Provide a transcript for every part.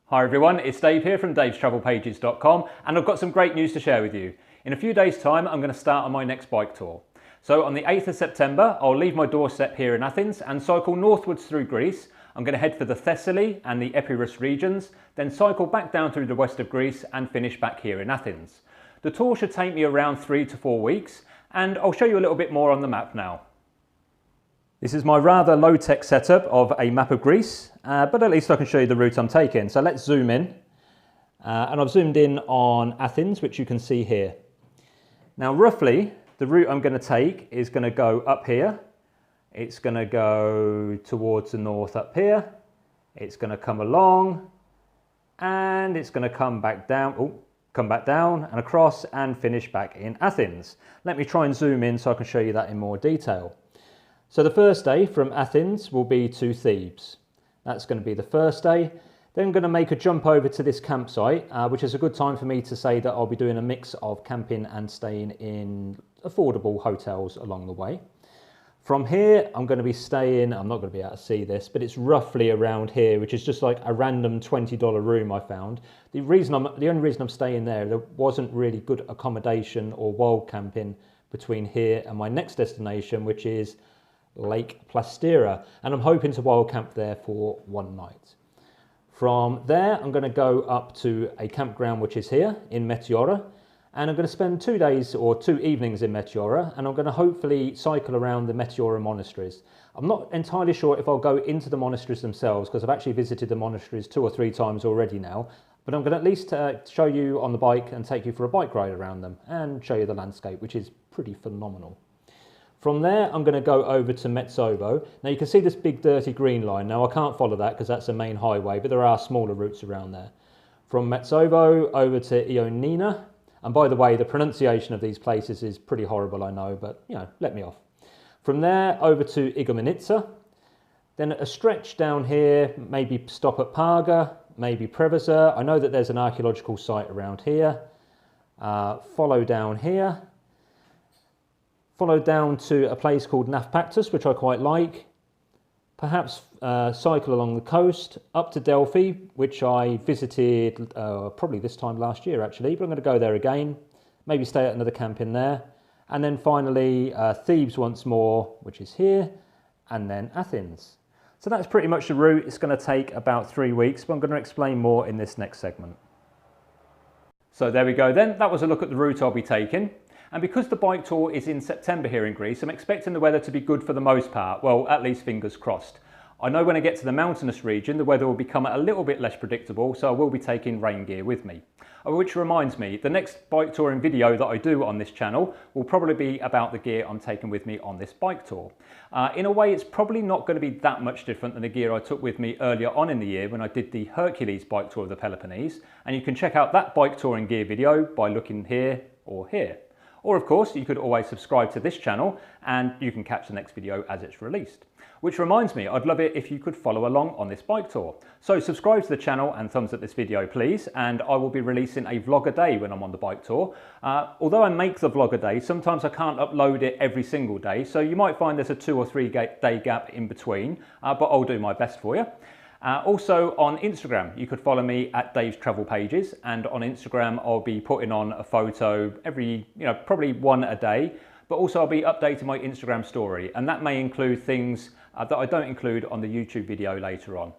Hi everyone, it's Dave here from davestravelpages.com, and I've got some great news to share with you. In a few days' time, I'm going to start on my next bike tour. So on the 8th of September, I'll leave my doorstep here in Athens and cycle northwards through Greece. I'm going to head for the Thessaly and the Epirus regions, then cycle back down through the west of Greece and finish back here in Athens. The tour should take me around 3 to 4 weeks, and I'll show you a little bit more on the map now. This is my rather low-tech setup of a map of Greece, but at least I can show you the route I'm taking. So let's zoom in, and I've zoomed in on Athens, which you can see here. Now roughly, the route I'm going to take is going to go up here, it's going to go towards the north up here, it's going to come along, and it's going to come back down, and across and finish back in Athens. Let me try and zoom in so I can show you that in more detail. So the first day from Athens will be to Thebes. That's going to be the first day. Then I'm going to make a jump over to this campsite, which is a good time for me to say that I'll be doing a mix of camping and staying in affordable hotels along the way. From here, I'm going to be staying, I'm not going to be able to see this, but it's roughly around here, which is just like a random $20 room I found. The only reason I'm staying there wasn't really good accommodation or wild camping between here and my next destination, which is Lake Plastira, and I'm hoping to wild camp there for one night. From there, I'm going to go up to a campground which is here in Meteora, and I'm going to spend 2 days or 2 evenings in Meteora, and I'm going to hopefully cycle around the Meteora monasteries. I'm not entirely sure if I'll go into the monasteries themselves, because I've actually visited the monasteries 2 or 3 times already now, but I'm going to at least show you on the bike and take you for a bike ride around them and show you the landscape, which is pretty phenomenal. From there, I'm going to go over to Metsovo. Now you can see this big dirty green line. Now I can't follow that because that's a main highway, but there are smaller routes around there. From Metsovo over to Ioannina. And by the way, the pronunciation of these places is pretty horrible, I know, but you know, let me off. From there over to Igoumenitsa. Then a stretch down here, maybe stop at Parga, maybe Preveza. I know that there's an archaeological site around here. Follow down here. Follow down to a place called Naupactus, which I quite like. Perhaps cycle along the coast up to Delphi, which I visited probably this time last year actually, but I'm going to go there again. Maybe stay at another camp in there. And then finally Thebes once more, which is here, and then Athens. So that's pretty much the route. It's going to take about 3 weeks, but I'm going to explain more in this next segment. So there we go then. That was a look at the route I'll be taking. And because the bike tour is in September here in Greece, I'm expecting the weather to be good for the most part. Well, at least fingers crossed. I know when I get to the mountainous region, the weather will become a little bit less predictable, so I will be taking rain gear with me. Which reminds me, the next bike touring video that I do on this channel will probably be about the gear I'm taking with me on this bike tour. In a way, it's probably not going to be that much different than the gear I took with me earlier on in the year when I did the Hercules bike tour of the Peloponnese. And you can check out that bike touring gear video by looking here or here. Or of course, you could always subscribe to this channel and you can catch the next video as it's released. Which reminds me, I'd love it if you could follow along on this bike tour. So subscribe to the channel and thumbs up this video please, and I will be releasing a vlog a day when I'm on the bike tour. Although I make the vlog a day, sometimes I can't upload it every single day, so you might find there's a 2 or 3 day gap in between, but I'll do my best for you. Also on Instagram, you could follow me at Dave's Travel Pages, and on Instagram I'll be putting on a photo every, probably 1 a day, but also I'll be updating my Instagram story, and that may include things that I don't include on the YouTube video later on.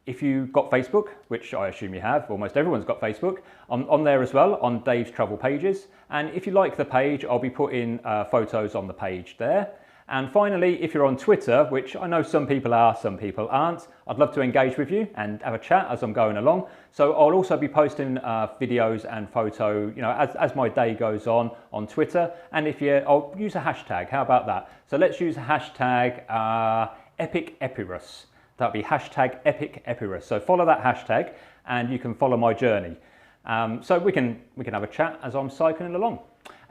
If you've got Facebook, which I assume you have, almost everyone's got Facebook, I'm on there as well on Dave's Travel Pages, and if you like the page, I'll be putting photos on the page there. And finally, if you're on Twitter, which I know some people are, some people aren't, I'd love to engage with you and have a chat as I'm going along. So I'll also be posting videos and photo, as my day goes on Twitter. And I'll use a hashtag, how about that? So let's use a hashtag Epic Epirus. That'll be hashtag Epic Epirus. So follow that hashtag and you can follow my journey. So we can have a chat as I'm cycling along.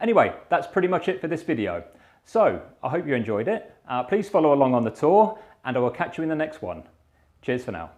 Anyway, that's pretty much it for this video. So, I hope you enjoyed it. Please follow along on the tour, and I will catch you in the next one. Cheers for now.